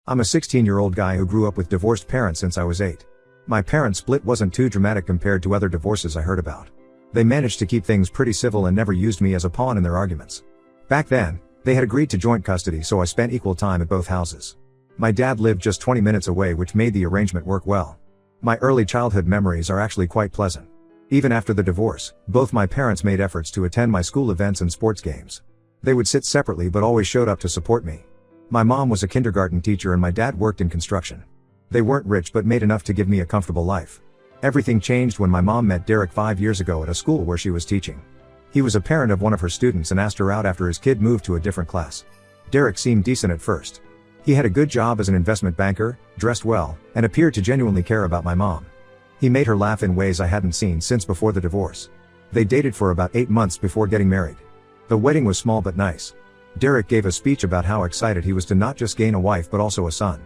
I'm a 16-year-old guy who grew up with divorced parents since I was 8. My parents' split wasn't too dramatic compared to other divorces I heard about. They managed to keep things pretty civil and never used me as a pawn in their arguments. Back then, they had agreed to joint custody, so I spent equal time at both houses. My dad lived just 20 minutes away, which made the arrangement work well. My early childhood memories are actually quite pleasant. Even after the divorce, both my parents made efforts to attend my school events and sports games. They would sit separately but always showed up to support me. My mom was a kindergarten teacher and my dad worked in construction. They weren't rich but made enough to give me a comfortable life. Everything changed when my mom met Derek 5 years ago at a school where she was teaching. He was a parent of one of her students and asked her out after his kid moved to a different class. Derek seemed decent at first. He had a good job as an investment banker, dressed well, and appeared to genuinely care about my mom. He made her laugh in ways I hadn't seen since before the divorce. They dated for about 8 months before getting married. The wedding was small but nice. Derek gave a speech about how excited he was to not just gain a wife but also a son.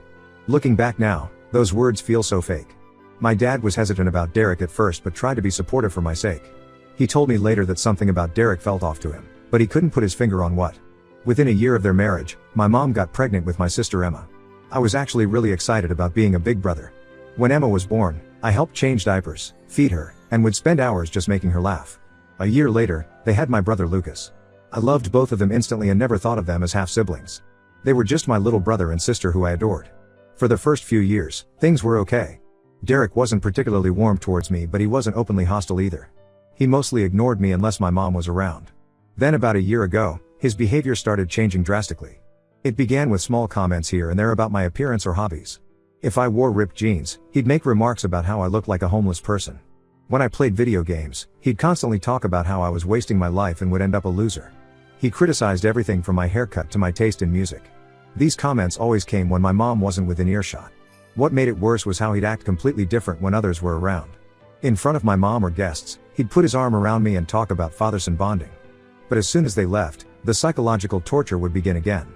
Looking back now, those words feel so fake. My dad was hesitant about Derek at first but tried to be supportive for my sake. He told me later that something about Derek felt off to him, but he couldn't put his finger on what. Within a year of their marriage, my mom got pregnant with my sister Emma. I was actually really excited about being a big brother. When Emma was born, I helped change diapers, feed her, and would spend hours just making her laugh. A year later, they had my brother Lucas. I loved both of them instantly and never thought of them as half-siblings. They were just my little brother and sister who I adored. For the first few years, things were okay. Derek wasn't particularly warm towards me, but he wasn't openly hostile either. He mostly ignored me unless my mom was around. Then about a year ago, his behavior started changing drastically. It began with small comments here and there about my appearance or hobbies. If I wore ripped jeans, he'd make remarks about how I looked like a homeless person. When I played video games, he'd constantly talk about how I was wasting my life and would end up a loser. He criticized everything from my haircut to my taste in music. These comments always came when my mom wasn't within earshot. What made it worse was how he'd act completely different when others were around. In front of my mom or guests, he'd put his arm around me and talk about father-son bonding. But as soon as they left, the psychological torture would begin again.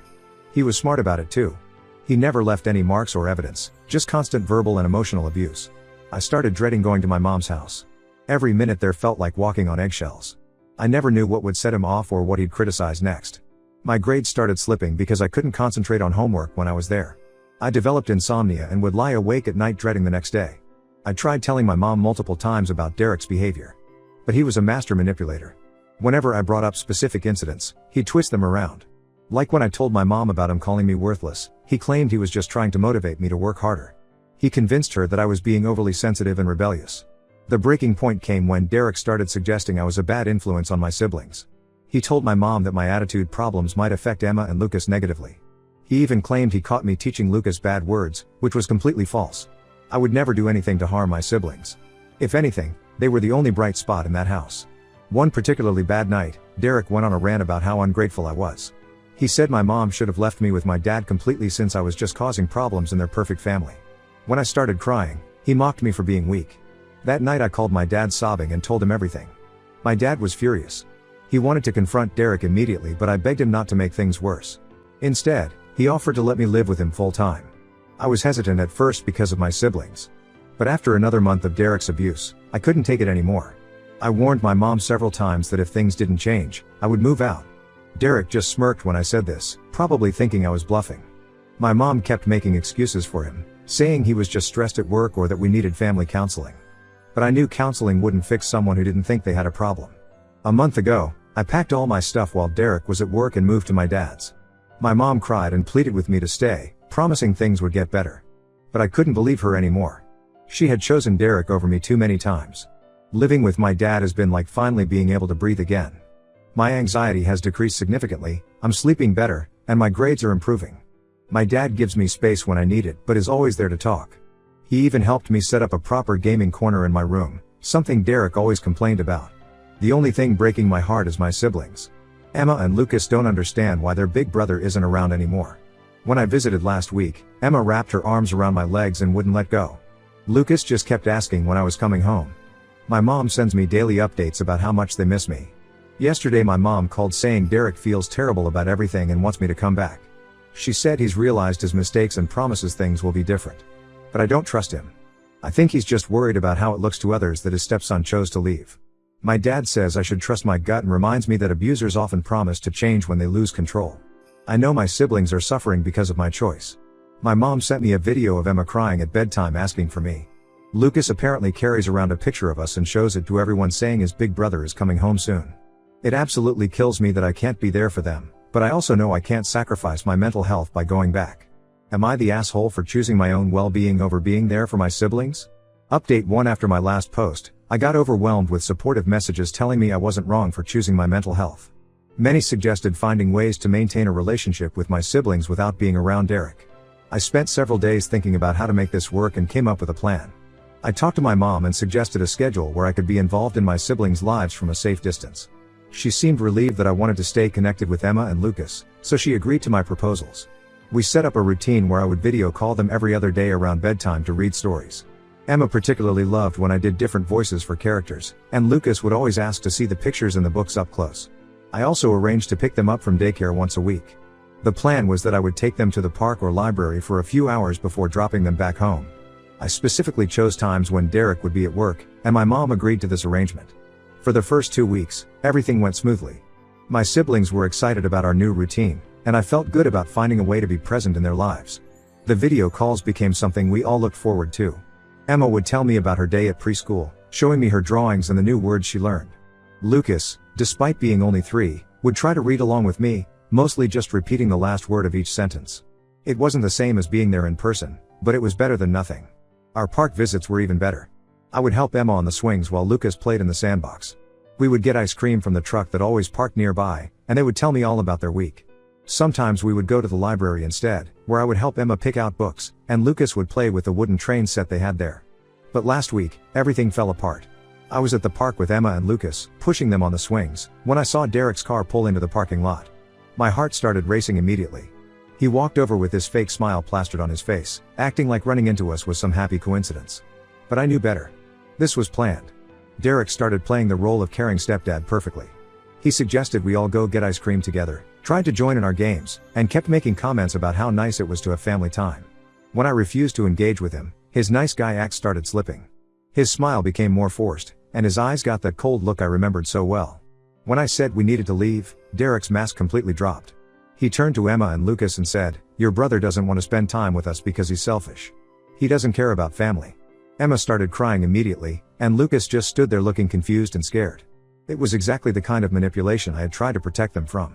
He was smart about it too. He never left any marks or evidence, just constant verbal and emotional abuse. I started dreading going to my mom's house. Every minute there felt like walking on eggshells. I never knew what would set him off or what he'd criticize next. My grades started slipping because I couldn't concentrate on homework when I was there. I developed insomnia and would lie awake at night dreading the next day. I tried telling my mom multiple times about Derek's behavior. But he was a master manipulator. Whenever I brought up specific incidents, he'd twist them around. Like when I told my mom about him calling me worthless, he claimed he was just trying to motivate me to work harder. He convinced her that I was being overly sensitive and rebellious. The breaking point came when Derek started suggesting I was a bad influence on my siblings. He told my mom that my attitude problems might affect Emma and Lucas negatively. He even claimed he caught me teaching Lucas bad words, which was completely false. I would never do anything to harm my siblings. If anything, they were the only bright spot in that house. One particularly bad night, Derek went on a rant about how ungrateful I was. He said my mom should have left me with my dad completely since I was just causing problems in their perfect family. When I started crying, he mocked me for being weak. That night I called my dad sobbing and told him everything. My dad was furious. He wanted to confront Derek immediately, but I begged him not to make things worse. Instead, he offered to let me live with him full time. I was hesitant at first because of my siblings. But after another month of Derek's abuse, I couldn't take it anymore. I warned my mom several times that if things didn't change, I would move out. Derek just smirked when I said this, probably thinking I was bluffing. My mom kept making excuses for him, saying he was just stressed at work or that we needed family counseling. But I knew counseling wouldn't fix someone who didn't think they had a problem. A month ago, I packed all my stuff while Derek was at work and moved to my dad's. My mom cried and pleaded with me to stay, promising things would get better. But I couldn't believe her anymore. She had chosen Derek over me too many times. Living with my dad has been like finally being able to breathe again. My anxiety has decreased significantly, I'm sleeping better, and my grades are improving. My dad gives me space when I need it but is always there to talk. He even helped me set up a proper gaming corner in my room, something Derek always complained about. The only thing breaking my heart is my siblings. Emma and Lucas don't understand why their big brother isn't around anymore. When I visited last week, Emma wrapped her arms around my legs and wouldn't let go. Lucas just kept asking when I was coming home. My mom sends me daily updates about how much they miss me. Yesterday my mom called saying Derek feels terrible about everything and wants me to come back. She said he's realized his mistakes and promises things will be different. But I don't trust him. I think he's just worried about how it looks to others that his stepson chose to leave. My dad says I should trust my gut and reminds me that abusers often promise to change when they lose control. I know my siblings are suffering because of my choice. My mom sent me a video of Emma crying at bedtime asking for me. Lucas apparently carries around a picture of us and shows it to everyone saying his big brother is coming home soon. It absolutely kills me that I can't be there for them, but I also know I can't sacrifice my mental health by going back. Am I the asshole for choosing my own well-being over being there for my siblings? Update 1. After my last post, I got overwhelmed with supportive messages telling me I wasn't wrong for choosing my mental health. Many suggested finding ways to maintain a relationship with my siblings without being around Derek. I spent several days thinking about how to make this work and came up with a plan. I talked to my mom and suggested a schedule where I could be involved in my siblings' lives from a safe distance. She seemed relieved that I wanted to stay connected with Emma and Lucas, so she agreed to my proposals. We set up a routine where I would video call them every other day around bedtime to read stories. Emma particularly loved when I did different voices for characters, and Lucas would always ask to see the pictures in the books up close. I also arranged to pick them up from daycare once a week. The plan was that I would take them to the park or library for a few hours before dropping them back home. I specifically chose times when Derek would be at work, and my mom agreed to this arrangement. For the first 2 weeks, everything went smoothly. My siblings were excited about our new routine, and I felt good about finding a way to be present in their lives. The video calls became something we all looked forward to. Emma would tell me about her day at preschool, showing me her drawings and the new words she learned. Lucas, despite being only 3, would try to read along with me, mostly just repeating the last word of each sentence. It wasn't the same as being there in person, but it was better than nothing. Our park visits were even better. I would help Emma on the swings while Lucas played in the sandbox. We would get ice cream from the truck that always parked nearby, and they would tell me all about their week. Sometimes we would go to the library instead, where I would help Emma pick out books, and Lucas would play with the wooden train set they had there. But last week, everything fell apart. I was at the park with Emma and Lucas, pushing them on the swings, when I saw Derek's car pull into the parking lot. My heart started racing immediately. He walked over with this fake smile plastered on his face, acting like running into us was some happy coincidence. But I knew better. This was planned. Derek started playing the role of caring stepdad perfectly. He suggested we all go get ice cream together, tried to join in our games, and kept making comments about how nice it was to have family time. When I refused to engage with him, his nice guy act started slipping. His smile became more forced, and his eyes got that cold look I remembered so well. When I said we needed to leave, Derek's mask completely dropped. He turned to Emma and Lucas and said, "Your brother doesn't want to spend time with us because he's selfish. He doesn't care about family." Emma started crying immediately, and Lucas just stood there looking confused and scared. It was exactly the kind of manipulation I had tried to protect them from.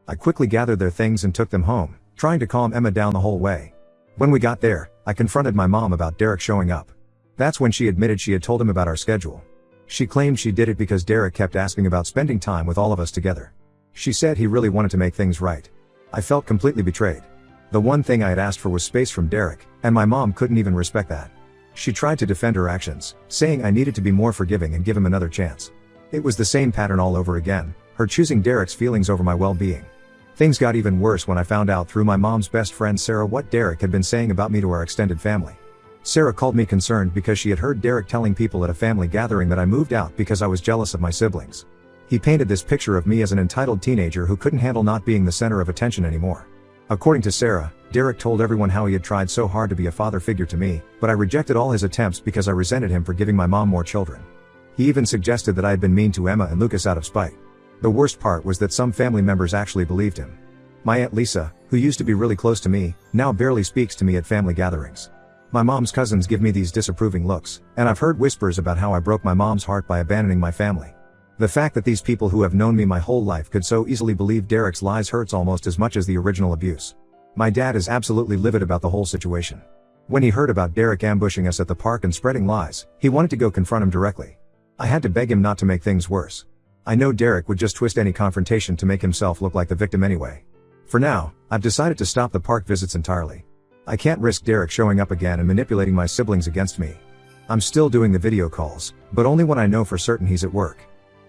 I quickly gathered their things and took them home, trying to calm Emma down the whole way. When we got there, I confronted my mom about Derek showing up. That's when she admitted she had told him about our schedule. She claimed she did it because Derek kept asking about spending time with all of us together. She said he really wanted to make things right. I felt completely betrayed. The one thing I had asked for was space from Derek, and my mom couldn't even respect that. She tried to defend her actions, saying I needed to be more forgiving and give him another chance. It was the same pattern all over again, her choosing Derek's feelings over my well-being. Things got even worse when I found out through my mom's best friend Sarah what Derek had been saying about me to our extended family. Sarah called me concerned because she had heard Derek telling people at a family gathering that I moved out because I was jealous of my siblings. He painted this picture of me as an entitled teenager who couldn't handle not being the center of attention anymore. According to Sarah, Derek told everyone how he had tried so hard to be a father figure to me, but I rejected all his attempts because I resented him for giving my mom more children. He even suggested that I had been mean to Emma and Lucas out of spite. The worst part was that some family members actually believed him. My Aunt Lisa, who used to be really close to me, now barely speaks to me at family gatherings. My mom's cousins give me these disapproving looks, and I've heard whispers about how I broke my mom's heart by abandoning my family. The fact that these people who have known me my whole life could so easily believe Derek's lies hurts almost as much as the original abuse. My dad is absolutely livid about the whole situation. When he heard about Derek ambushing us at the park and spreading lies, he wanted to go confront him directly. I had to beg him not to make things worse. I know Derek would just twist any confrontation to make himself look like the victim anyway. For now, I've decided to stop the park visits entirely. I can't risk Derek showing up again and manipulating my siblings against me. I'm still doing the video calls, but only when I know for certain he's at work.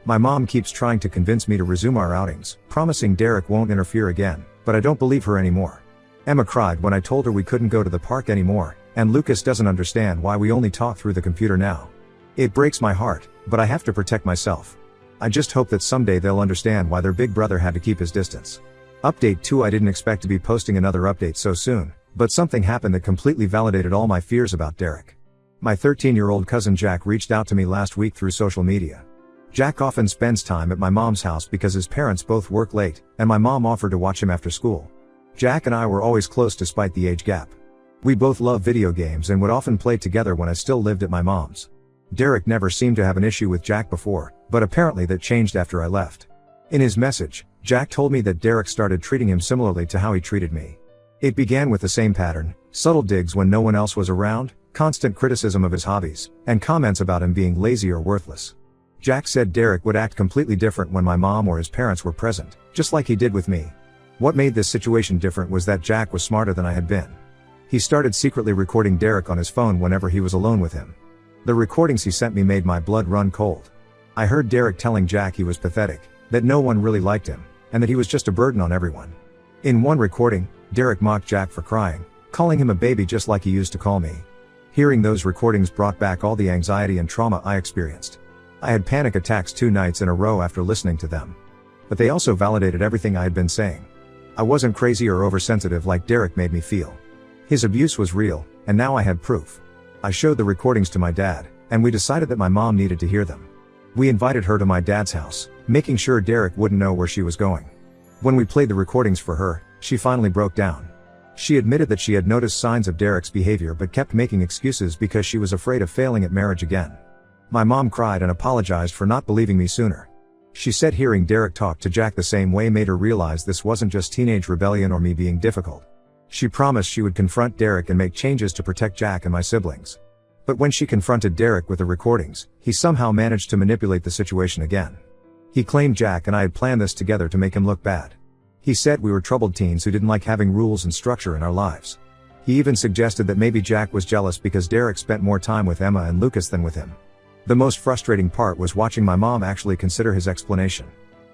My mom keeps trying to convince me to resume our outings, promising Derek won't interfere again, but I don't believe her anymore. Emma cried when I told her we couldn't go to the park anymore, and Lucas doesn't understand why we only talk through the computer now. It breaks my heart, but I have to protect myself. I just hope that someday they'll understand why their big brother had to keep his distance. Update 2. I didn't expect to be posting another update so soon, but something happened that completely validated all my fears about Derek. My 13-year-old cousin Jack reached out to me last week through social media. Jack often spends time at my mom's house because his parents both work late, and my mom offered to watch him after school. Jack and I were always close despite the age gap. We both love video games and would often play together when I still lived at my mom's. Derek never seemed to have an issue with Jack before, but apparently that changed after I left. In his message, Jack told me that Derek started treating him similarly to how he treated me. It began with the same pattern: subtle digs when no one else was around, constant criticism of his hobbies, and comments about him being lazy or worthless. Jack said Derek would act completely different when my mom or his parents were present, just like he did with me. What made this situation different was that Jack was smarter than I had been. He started secretly recording Derek on his phone whenever he was alone with him. The recordings he sent me made my blood run cold. I heard Derek telling Jack he was pathetic, that no one really liked him, and that he was just a burden on everyone. In one recording, Derek mocked Jack for crying, calling him a baby just like he used to call me. Hearing those recordings brought back all the anxiety and trauma I experienced. I had panic attacks 2 nights in a row after listening to them. But they also validated everything I had been saying. I wasn't crazy or oversensitive like Derek made me feel. His abuse was real, and now I had proof. I showed the recordings to my dad, and we decided that my mom needed to hear them. We invited her to my dad's house, making sure Derek wouldn't know where she was going. When we played the recordings for her, she finally broke down. She admitted that she had noticed signs of Derek's behavior but kept making excuses because she was afraid of failing at marriage again. My mom cried and apologized for not believing me sooner. She said hearing Derek talk to Jack the same way made her realize this wasn't just teenage rebellion or me being difficult. She promised she would confront Derek and make changes to protect Jack and my siblings. But when she confronted Derek with the recordings, he somehow managed to manipulate the situation again. He claimed Jack and I had planned this together to make him look bad. He said we were troubled teens who didn't like having rules and structure in our lives. He even suggested that maybe Jack was jealous because Derek spent more time with Emma and Lucas than with him. The most frustrating part was watching my mom actually consider his explanation.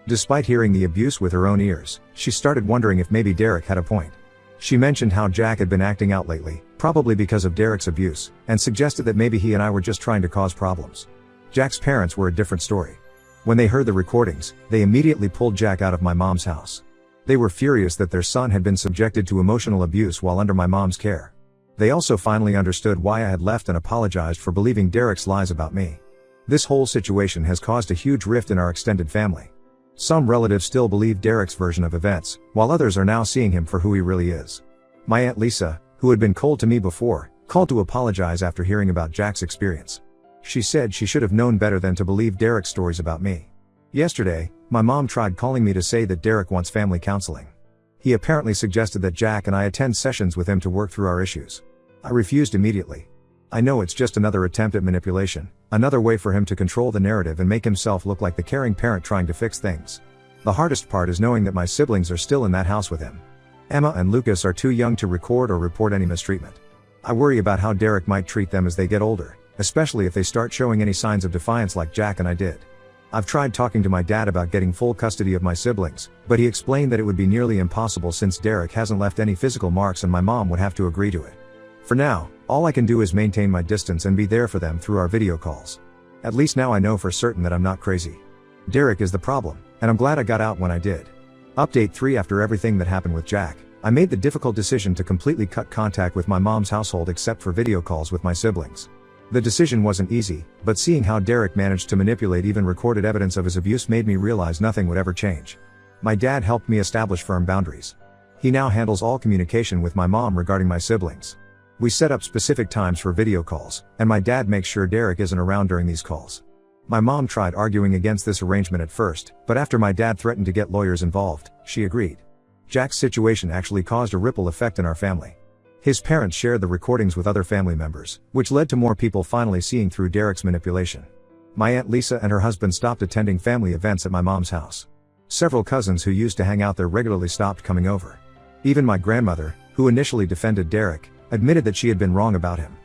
Despite hearing the abuse with her own ears, she started wondering if maybe Derek had a point. She mentioned how Jack had been acting out lately, probably because of Derek's abuse, and suggested that maybe he and I were just trying to cause problems. Jack's parents were a different story. When they heard the recordings, they immediately pulled Jack out of my mom's house. They were furious that their son had been subjected to emotional abuse while under my mom's care. They also finally understood why I had left and apologized for believing Derek's lies about me. This whole situation has caused a huge rift in our extended family. Some relatives still believe Derek's version of events, while others are now seeing him for who he really is. My Aunt Lisa, who had been cold to me before, called to apologize after hearing about Jack's experience. She said she should have known better than to believe Derek's stories about me. Yesterday, my mom tried calling me to say that Derek wants family counseling. He apparently suggested that Jack and I attend sessions with him to work through our issues. I refused immediately. I know it's just another attempt at manipulation, another way for him to control the narrative and make himself look like the caring parent trying to fix things. The hardest part is knowing that my siblings are still in that house with him. Emma and Lucas are too young to record or report any mistreatment. I worry about how Derek might treat them as they get older, especially if they start showing any signs of defiance like Jack and I did. I've tried talking to my dad about getting full custody of my siblings, but he explained that it would be nearly impossible since Derek hasn't left any physical marks and my mom would have to agree to it. For now, all I can do is maintain my distance and be there for them through our video calls. At least now I know for certain that I'm not crazy. Derek is the problem, and I'm glad I got out when I did. Update 3: After everything that happened with Jack, I made the difficult decision to completely cut contact with my mom's household except for video calls with my siblings. The decision wasn't easy, but seeing how Derek managed to manipulate even recorded evidence of his abuse made me realize nothing would ever change. My dad helped me establish firm boundaries. He now handles all communication with my mom regarding my siblings. We set up specific times for video calls, and my dad makes sure Derek isn't around during these calls. My mom tried arguing against this arrangement at first, but after my dad threatened to get lawyers involved, she agreed. Jack's situation actually caused a ripple effect in our family. His parents shared the recordings with other family members, which led to more people finally seeing through Derek's manipulation. My Aunt Lisa and her husband stopped attending family events at my mom's house. Several cousins who used to hang out there regularly stopped coming over. Even my grandmother, who initially defended Derek, admitted that she had been wrong about him.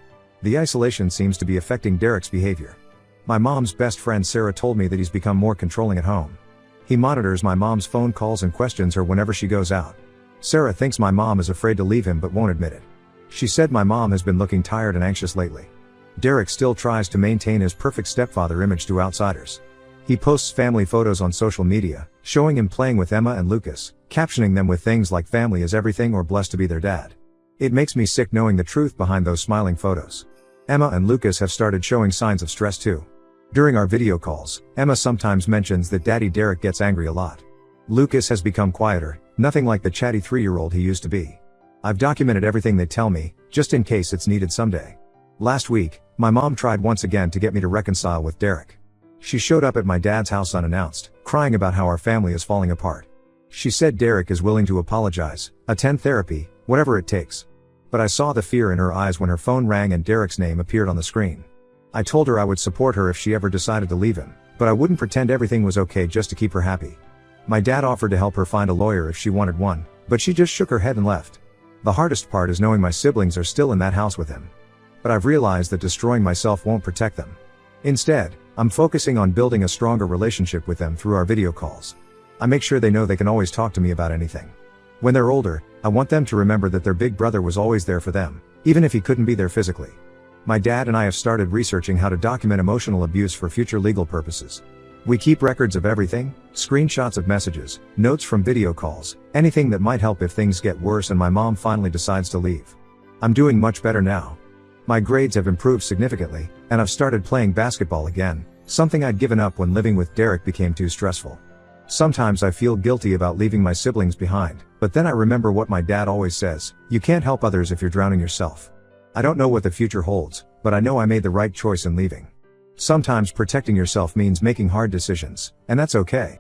The isolation seems to be affecting Derek's behavior. My mom's best friend Sarah told me that he's become more controlling at home. He monitors my mom's phone calls and questions her whenever she goes out. Sarah thinks my mom is afraid to leave him but won't admit it. She said my mom has been looking tired and anxious lately. Derek still tries to maintain his perfect stepfather image to outsiders. He posts family photos on social media, showing him playing with Emma and Lucas, captioning them with things like "family is everything" or "blessed to be their dad." It makes me sick knowing the truth behind those smiling photos. Emma and Lucas have started showing signs of stress too. During our video calls, Emma sometimes mentions that Daddy Derek gets angry a lot. Lucas has become quieter, nothing like the chatty 3-year-old he used to be. I've documented everything they tell me, just in case it's needed someday. Last week, my mom tried once again to get me to reconcile with Derek. She showed up at my dad's house unannounced, crying about how our family is falling apart. She said Derek is willing to apologize, attend therapy, whatever it takes. But I saw the fear in her eyes when her phone rang and Derek's name appeared on the screen. I told her I would support her if she ever decided to leave him, but I wouldn't pretend everything was okay just to keep her happy. My dad offered to help her find a lawyer if she wanted one, but she just shook her head and left. The hardest part is knowing my siblings are still in that house with him. But I've realized that destroying myself won't protect them. Instead, I'm focusing on building a stronger relationship with them through our video calls. I make sure they know they can always talk to me about anything. When they're older, I want them to remember that their big brother was always there for them, even if he couldn't be there physically. My dad and I have started researching how to document emotional abuse for future legal purposes. We keep records of everything, screenshots of messages, notes from video calls, anything that might help if things get worse and my mom finally decides to leave. I'm doing much better now. My grades have improved significantly, and I've started playing basketball again, something I'd given up when living with Derek became too stressful. Sometimes I feel guilty about leaving my siblings behind, but then I remember what my dad always says, you can't help others if you're drowning yourself. I don't know what the future holds, but I know I made the right choice in leaving. Sometimes protecting yourself means making hard decisions, and that's okay.